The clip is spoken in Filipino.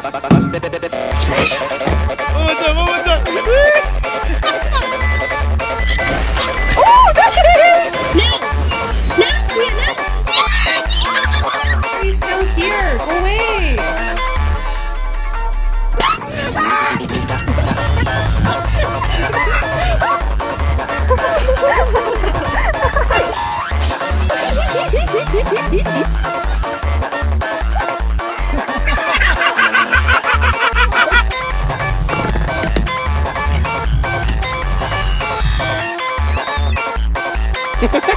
Oh, there it is! No! No! He's still here. Go away. No!